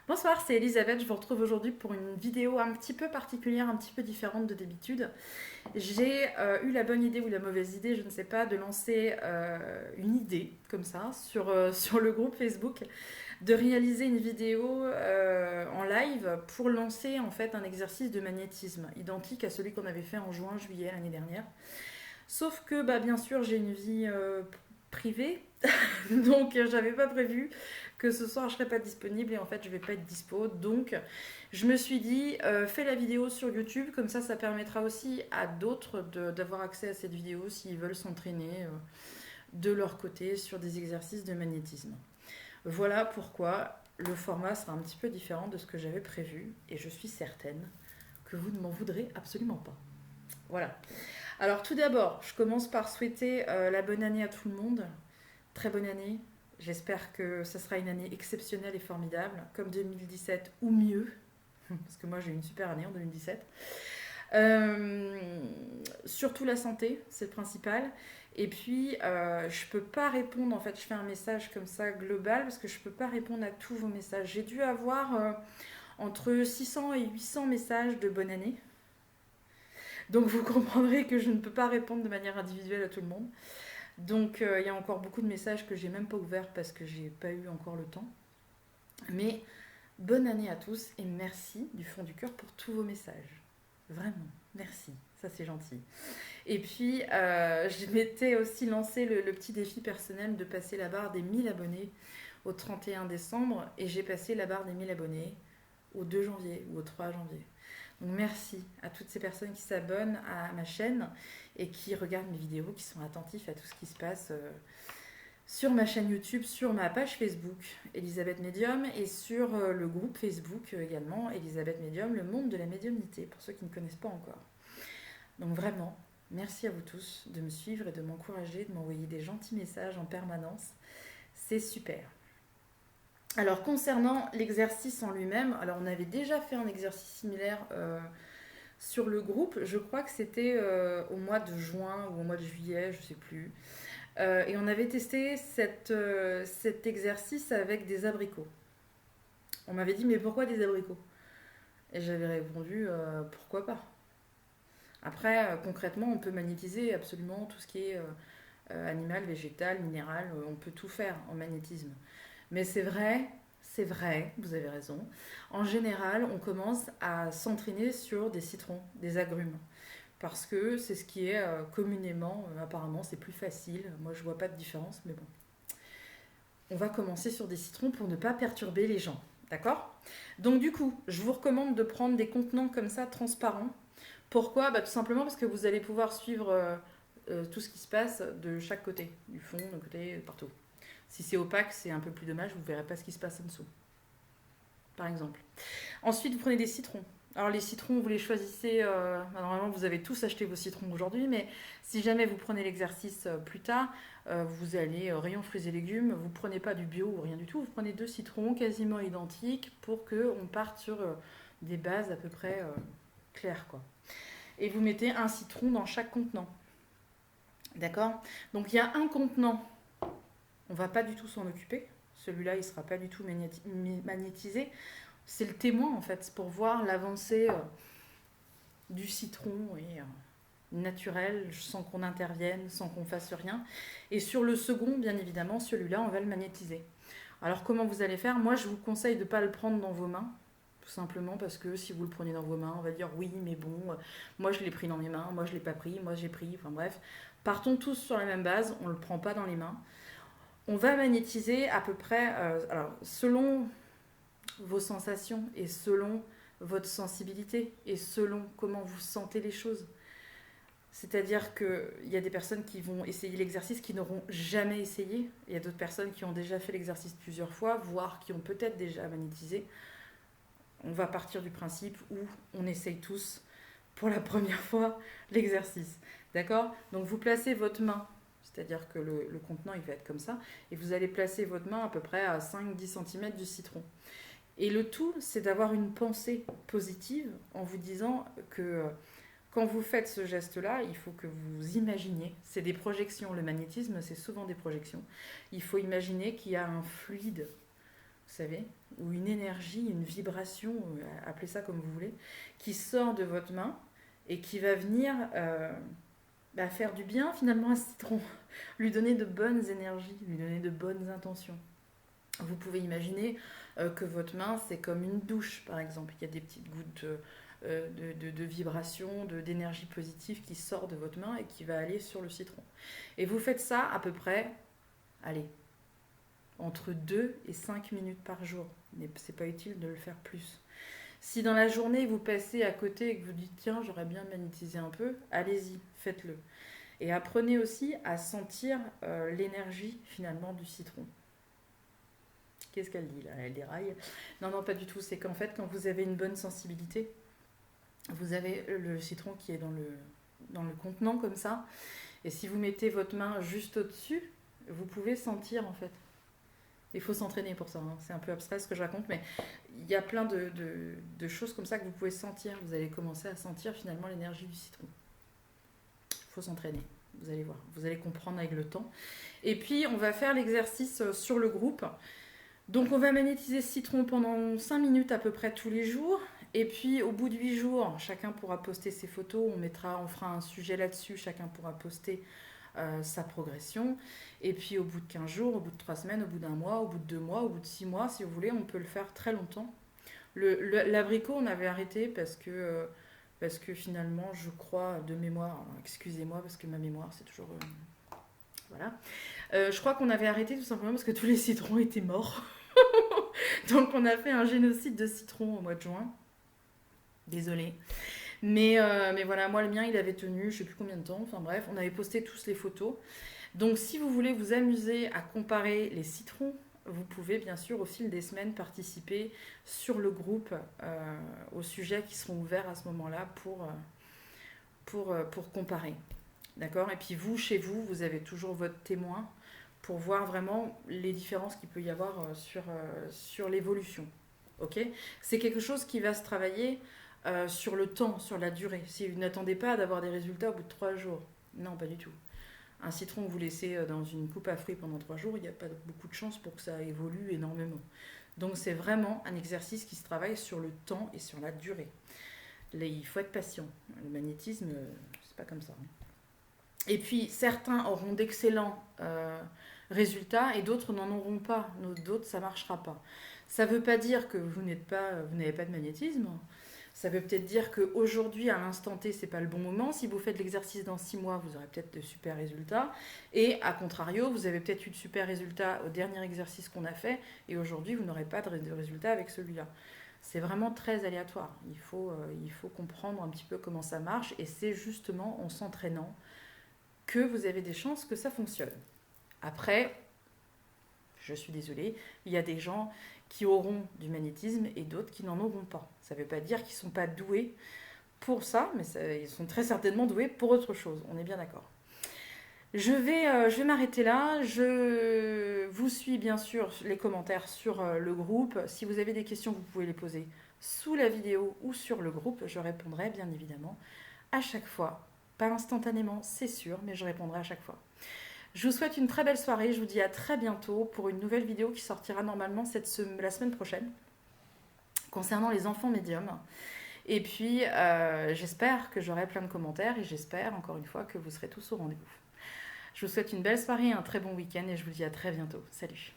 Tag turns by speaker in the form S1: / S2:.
S1: Bonsoir, c'est Elisabeth. Je vous retrouve aujourd'hui pour une vidéo un petit peu particulière, un petit peu différente de d'habitude. J'ai eu la bonne idée ou la mauvaise idée, je ne sais pas, de lancer une idée comme ça sur le groupe Facebook, de réaliser une vidéo en live pour lancer en fait un exercice de magnétisme identique à celui qu'on avait fait en juin, juillet l'année dernière. Sauf que, bah, bien sûr, j'ai une vie privée, donc j'avais pas prévu que ce soir je serais pas disponible et en fait je vais pas être dispo. Donc je me suis dit, fais la vidéo sur YouTube, comme ça permettra aussi à d'autres d'avoir accès à cette vidéo s'ils veulent s'entraîner de leur côté sur des exercices de magnétisme. Voilà pourquoi le format sera un petit peu différent de ce que j'avais prévu et je suis certaine que vous ne m'en voudrez absolument pas. Voilà. Alors tout d'abord, je commence par souhaiter la bonne année à tout le monde. Très bonne année. J'espère que ça sera une année exceptionnelle et formidable, comme 2017 ou mieux, parce que moi j'ai eu une super année en 2017. Euh, Surtout la santé, c'est le principal. Et puis, je peux pas répondre, en fait, je fais un message comme ça global, parce que je peux pas répondre à tous vos messages. J'ai dû avoir entre 600 et 800 messages de bonne année. Donc vous comprendrez que je ne peux pas répondre de manière individuelle à tout le monde. Donc il y a encore beaucoup de messages que j'ai même pas ouverts parce que j'ai pas eu encore le temps. Mais bonne année à tous et merci du fond du cœur pour tous vos messages. Vraiment, merci. Ça c'est gentil. Et puis je m'étais aussi lancé le petit défi personnel de passer la barre des 1000 abonnés au 31 décembre et j'ai passé la barre des 1000 abonnés au 2 janvier ou au 3 janvier. Donc merci à toutes ces personnes qui s'abonnent à ma chaîne et qui regardent mes vidéos, qui sont attentifs à tout ce qui se passe sur ma chaîne YouTube, sur ma page Facebook Elisabeth Medium et sur le groupe Facebook également Elisabeth Medium, le monde de la médiumnité, pour ceux qui ne connaissent pas encore. Donc vraiment, merci à vous tous de me suivre et de m'encourager, de m'envoyer des gentils messages en permanence. C'est super. Alors concernant l'exercice en lui-même, alors on avait déjà fait un exercice similaire sur le groupe, je crois que c'était au mois de juin ou au mois de juillet, je ne sais plus. Et on avait testé cet exercice avec des abricots. On m'avait dit mais pourquoi des abricots? Et j'avais répondu pourquoi pas. Après concrètement on peut magnétiser absolument tout ce qui est animal, végétal, minéral, on peut tout faire en magnétisme. Mais c'est vrai, vous avez raison. En général, on commence à s'entraîner sur des citrons, des agrumes. Parce que c'est ce qui est communément, apparemment, c'est plus facile. Moi, je vois pas de différence, mais bon. On va commencer sur des citrons pour ne pas perturber les gens. D'accord? Donc, du coup, je vous recommande de prendre des contenants comme ça, transparents. Pourquoi? Bah, tout simplement parce que vous allez pouvoir suivre tout ce qui se passe de chaque côté, du fond, de côté, partout. Si c'est opaque, c'est un peu plus dommage, vous ne verrez pas ce qui se passe en dessous, par exemple. Ensuite, vous prenez des citrons. Alors les citrons, vous les choisissez, normalement vous avez tous acheté vos citrons aujourd'hui, mais si jamais vous prenez l'exercice plus tard, vous allez rayon fruits et légumes, vous ne prenez pas du bio ou rien du tout, vous prenez deux citrons quasiment identiques pour qu'on parte sur des bases à peu près claires, quoi. Et vous mettez un citron dans chaque contenant. D'accord? Donc il y a un contenant, on ne va pas du tout s'en occuper. Celui-là, il ne sera pas du tout magnétisé. C'est le témoin, en fait, pour voir l'avancée du citron et naturel, sans qu'on intervienne, sans qu'on fasse rien. Et sur le second, bien évidemment, celui-là, on va le magnétiser. Alors, comment vous allez faire? Moi, je vous conseille de ne pas le prendre dans vos mains. Tout simplement parce que si vous le prenez dans vos mains, on va dire oui, mais bon, moi je l'ai pris dans mes mains, moi je l'ai pas pris, moi j'ai pris, enfin bref. Partons tous sur la même base, on ne le prend pas dans les mains. On va magnétiser à peu près, alors selon vos sensations et selon votre sensibilité et selon comment vous sentez les choses. C'est-à-dire qu'il y a des personnes qui vont essayer l'exercice qui n'auront jamais essayé. Il y a d'autres personnes qui ont déjà fait l'exercice plusieurs fois, voire qui ont peut-être déjà magnétisé. On va partir du principe où on essaye tous pour la première fois l'exercice. D'accord? Donc vous placez votre main, c'est-à-dire que le contenant il va être comme ça, et vous allez placer votre main à peu près à 5-10 cm du citron. Et le tout, c'est d'avoir une pensée positive en vous disant que quand vous faites ce geste-là, il faut que vous imaginiez, c'est des projections, le magnétisme c'est souvent des projections, il faut imaginer qu'il y a un fluide, vous savez, ou une énergie, une vibration, appelez ça comme vous voulez, qui sort de votre main et qui va venir faire du bien finalement à ce citron, lui donner de bonnes énergies, lui donner de bonnes intentions. Vous pouvez imaginer que votre main, c'est comme une douche, par exemple. Il y a des petites gouttes de vibration, d'énergie positive qui sort de votre main et qui va aller sur le citron. Et vous faites ça à peu près, allez, entre 2 et 5 minutes par jour. Mais c'est pas utile de le faire plus. Si dans la journée, vous passez à côté et que vous dites « Tiens, j'aurais bien magnétisé un peu », allez-y, faites-le. Et apprenez aussi à sentir l'énergie, finalement, du citron. Qu'est-ce qu'elle dit là? Elle déraille. Non, non, pas du tout. C'est qu'en fait, quand vous avez une bonne sensibilité, vous avez le citron qui est dans le contenant comme ça. Et si vous mettez votre main juste au-dessus, vous pouvez sentir en fait. Il faut s'entraîner pour ça. Hein. C'est un peu abstrait ce que je raconte, mais il y a plein de choses comme ça que vous pouvez sentir. Vous allez commencer à sentir finalement l'énergie du citron. Il faut s'entraîner. Vous allez voir. Vous allez comprendre avec le temps. Et puis, on va faire l'exercice sur le groupe. Donc on va magnétiser ce citron pendant 5 minutes à peu près tous les jours. Et puis au bout de 8 jours, chacun pourra poster ses photos. On fera un sujet là-dessus. Chacun pourra poster sa progression. Et puis au bout de 15 jours, au bout de 3 semaines, au bout d'un mois, au bout de 2 mois, au bout de 6 mois, si vous voulez, on peut le faire très longtemps. L'abricot, on avait arrêté parce que finalement, je crois, de mémoire, excusez-moi parce que ma mémoire, c'est toujours... voilà. Je crois qu'on avait arrêté tout simplement parce que tous les citrons étaient morts. Donc on a fait un génocide de citrons au mois de juin. Désolée. Mais voilà, moi le mien il avait tenu je sais plus combien de temps. Enfin bref, on avait posté tous les photos. Donc si vous voulez vous amuser à comparer les citrons, vous pouvez bien sûr au fil des semaines participer sur le groupe aux sujets qui seront ouverts à ce moment-là pour comparer. D'accord? Et puis vous, chez vous, vous avez toujours votre témoin pour voir vraiment les différences qu'il peut y avoir sur l'évolution. Ok? C'est quelque chose qui va se travailler sur le temps, sur la durée. Si vous n'attendez pas d'avoir des résultats au bout de 3 jours. Non, pas du tout. Un citron que vous laissez dans une coupe à fruits pendant 3 jours, il n'y a pas beaucoup de chances pour que ça évolue énormément. Donc c'est vraiment un exercice qui se travaille sur le temps et sur la durée. Là, il faut être patient. Le magnétisme, c'est pas comme ça. Et puis certains auront d'excellents résultats et d'autres n'en auront pas. D'autres, ça ne marchera pas. Ça ne veut pas dire que vous n'avez pas de magnétisme. Ça veut peut-être dire qu'aujourd'hui, à l'instant T, ce n'est pas le bon moment. Si vous faites l'exercice dans 6 mois, vous aurez peut-être de super résultats. Et à contrario, vous avez peut-être eu de super résultats au dernier exercice qu'on a fait. Et aujourd'hui, vous n'aurez pas de résultats avec celui-là. C'est vraiment très aléatoire. Il faut comprendre un petit peu comment ça marche. Et c'est justement en s'entraînant que vous avez des chances que ça fonctionne. Après, je suis désolée, il y a des gens qui auront du magnétisme et d'autres qui n'en auront pas. Ça ne veut pas dire qu'ils ne sont pas doués pour ça, mais ils sont très certainement doués pour autre chose. On est bien d'accord. Je vais m'arrêter là. Je vous suis bien sûr les commentaires sur le groupe. Si vous avez des questions, vous pouvez les poser sous la vidéo ou sur le groupe. Je répondrai bien évidemment à chaque fois. Pas instantanément, c'est sûr, mais je répondrai à chaque fois. Je vous souhaite une très belle soirée. Je vous dis à très bientôt pour une nouvelle vidéo qui sortira normalement la semaine prochaine concernant les enfants médiums. Et puis, j'espère que j'aurai plein de commentaires et j'espère encore une fois que vous serez tous au rendez-vous. Je vous souhaite une belle soirée et un très bon week-end et je vous dis à très bientôt. Salut!